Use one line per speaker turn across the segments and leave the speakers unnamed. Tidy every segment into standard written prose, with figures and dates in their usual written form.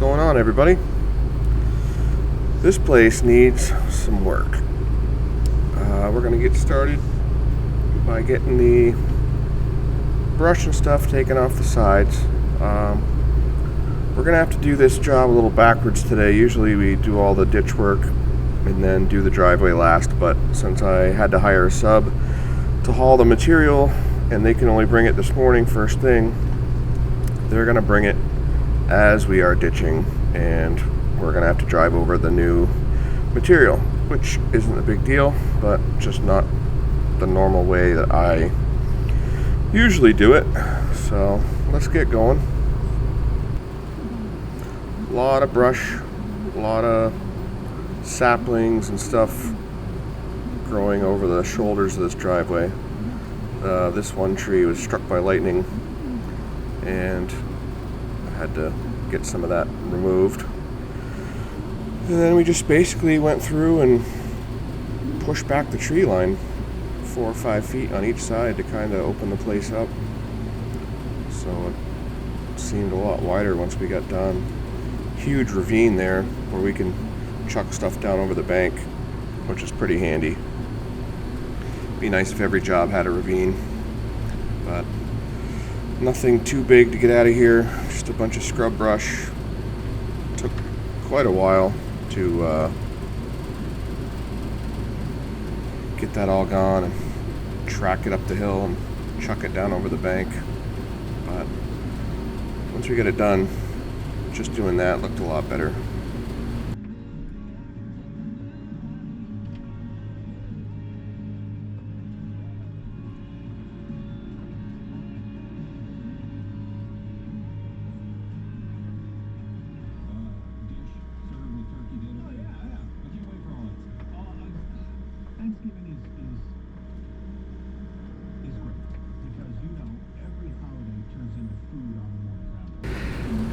going on, everybody? This place needs some work. We're going to get started by getting the brush and stuff taken off the sides. We're going to have to do this job a little backwards today. Usually we do all the ditch work and then do the driveway last, but since I had to hire a sub to haul the material and they can only bring it this morning first thing, they're going to bring it as we are ditching, and we're going to have to drive over the new material, which isn't a big deal, but just not the normal way that I usually do it. So let's get going. A lot of brush, a lot of saplings and stuff growing over the shoulders of this driveway. This one tree was struck by lightning and I had to get some of that removed. And then we just basically went through and pushed back the tree line 4 or 5 feet on each side to kind of open the place up. So it seemed a lot wider once we got done. Huge ravine there where we can chuck stuff down over the bank, which is pretty handy. Be nice if every job had a ravine, but nothing too big to get out of here. Just a bunch of scrub brush. Took quite a while to get that all gone and track it up the hill and chuck it down over the bank. But once we get it done, just doing that looked a lot better.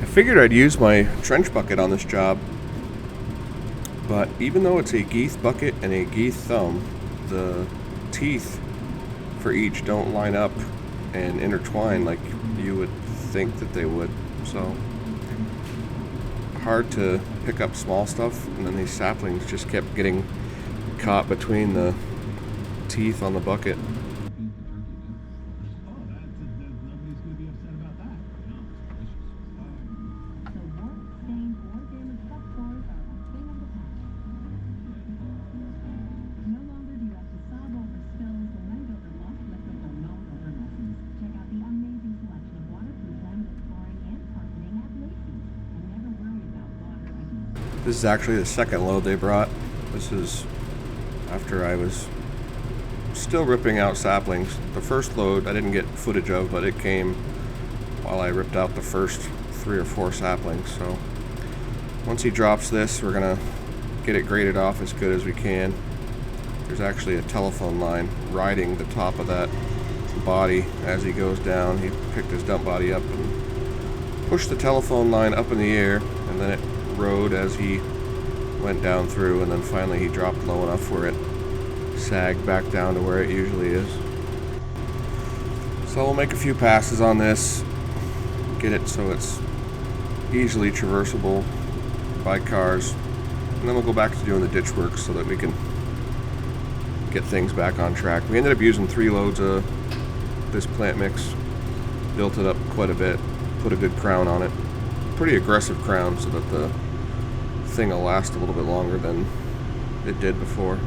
I figured I'd use my trench bucket on this job, but even though it's a Geeth bucket and a Geeth thumb, the teeth for each don't line up and intertwine like you would think that they would. So hard to pick up small stuff, and then these saplings just kept getting caught between the teeth on the bucket. This is actually the second load they brought. This is after I was still ripping out saplings. The first load I didn't get footage of, but it came while I ripped out the first 3 or 4 saplings. So once he drops this, we're gonna get it graded off as good as we can. There's actually a telephone line riding the top of that body as he goes down. He picked his dump body up and pushed the telephone line up in the air, and then it rode as he went down through, and then finally he dropped low enough where it sagged back down to where it usually is. So we'll make a few passes on this, get it so it's easily traversable by cars, and then we'll go back to doing the ditch work so that we can get things back on track. We ended up using 3 loads of this plant mix, built it up quite a bit, put a good crown on it. Pretty aggressive crown so that the thing will last a little bit longer than it did before.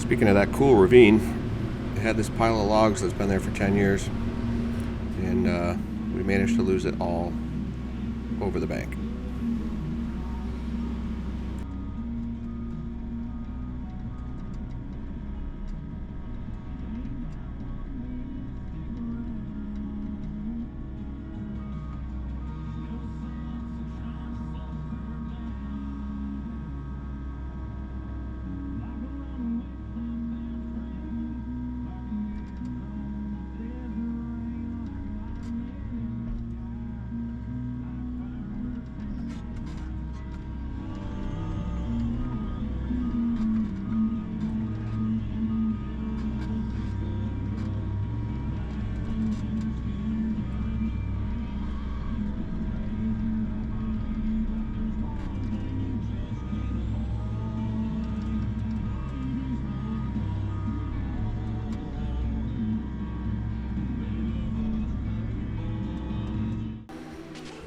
Speaking of that cool ravine, it had this pile of logs that's been there for 10 years, and we managed to lose it all over the bank.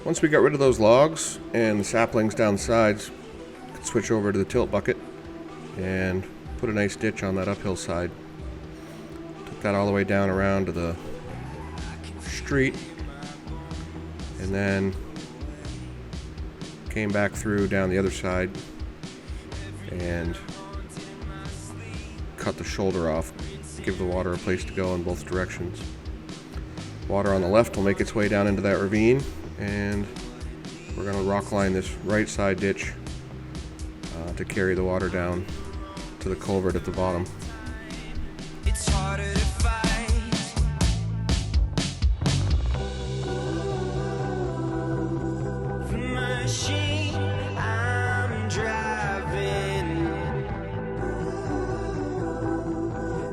Once we got rid of those logs and the saplings down the sides, we could switch over to the tilt bucket and put a nice ditch on that uphill side. Took that all the way down around to the street, and then came back through down the other side and cut the shoulder off, give the water a place to go in both directions. Water on the left will make its way down into that ravine, and we're going to rock line this right side ditch to carry the water down to the culvert at the bottom.
It's harder to fight. The machine I'm driving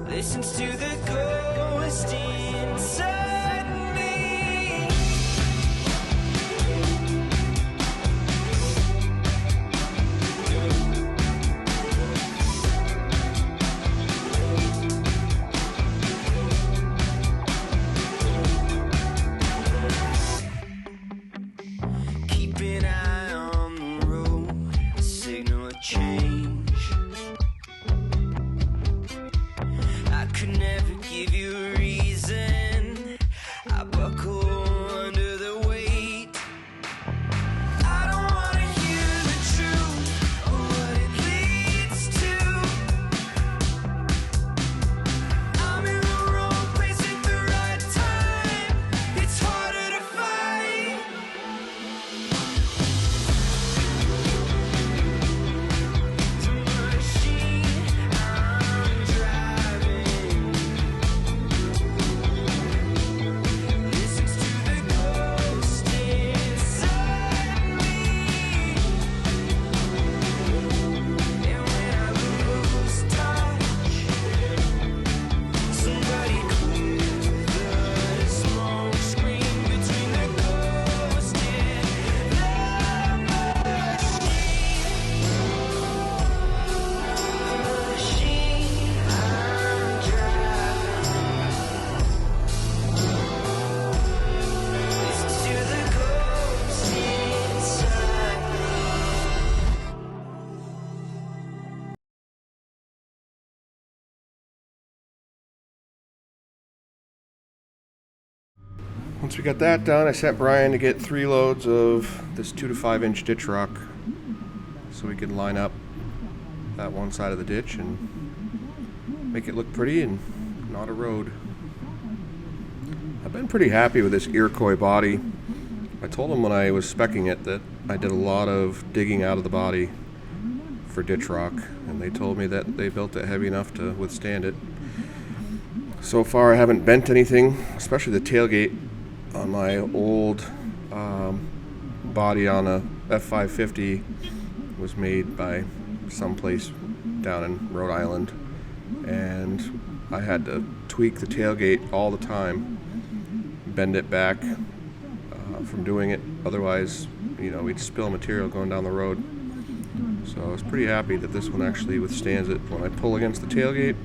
listens to the ghost inside me. Keep an eye on the road, signal a change. I could never give you a reason. I buckle under the weight. I don't wanna hear the truth or what it leads to. I'm in the wrong place at the right time. It's harder to fight. The machine I'm driving listens to the ghost inside me. And when I lose touch, somebody clear the smoke screen between the ghost and the machine I'm driving listens to the ghost inside me.
Once we got that done, I sent Brian to get 3 loads of this 2 to 5 inch ditch rock so we could line up that one side of the ditch and make it look pretty and not a road. I've been pretty happy with this Iroquois body. I told him when I was speccing it that I did a lot of digging out of the body for ditch rock, and they told me that they built it heavy enough to withstand it. So far I haven't bent anything, especially the tailgate on my old body on a F550 was made by someplace down in Rhode Island, and I had to tweak the tailgate all the time, bend it back from doing it, otherwise we'd spill material going down the road. So I was pretty happy that this one actually withstands it. When I pull against the tailgate,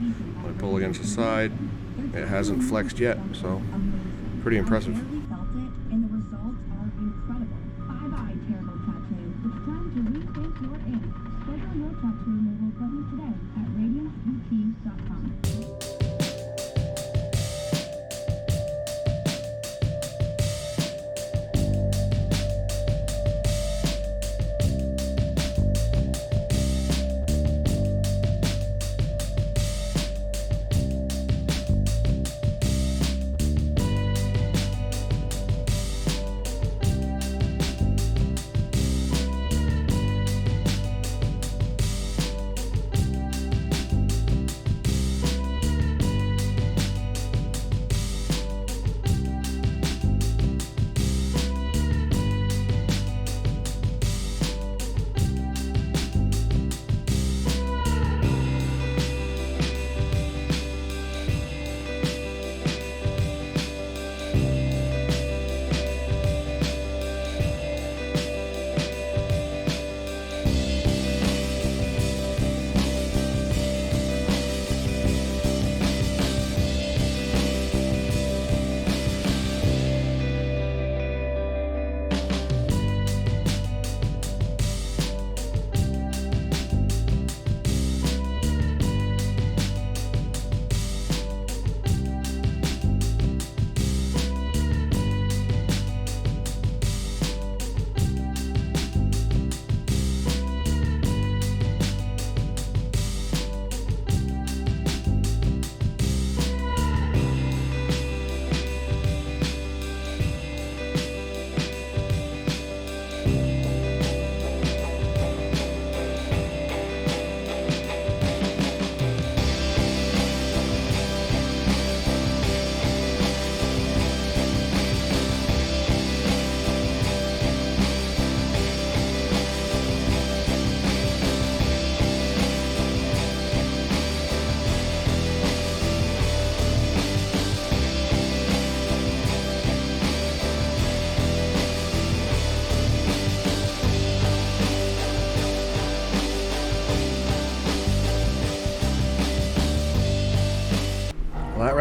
when I pull against the side, it hasn't flexed yet, so pretty impressive.
Felt it, and the results are incredible. Bye-bye, terrible tattoo. It's time to rethink your ink. Schedule your tattoo removal appointment today at radianceut.com.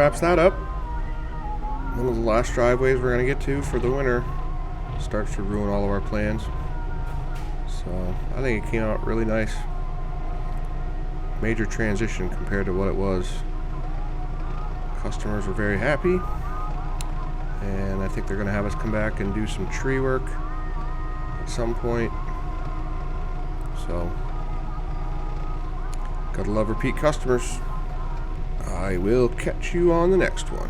wraps that up. One of the last driveways we're going to get to for the winter. Starts to ruin all of our plans. So I think it came out really nice. Major transition compared to what it was. Customers were very happy. And I think they're going to have us come back and do some tree work at some point. So, gotta love repeat customers. I will catch you on the next one.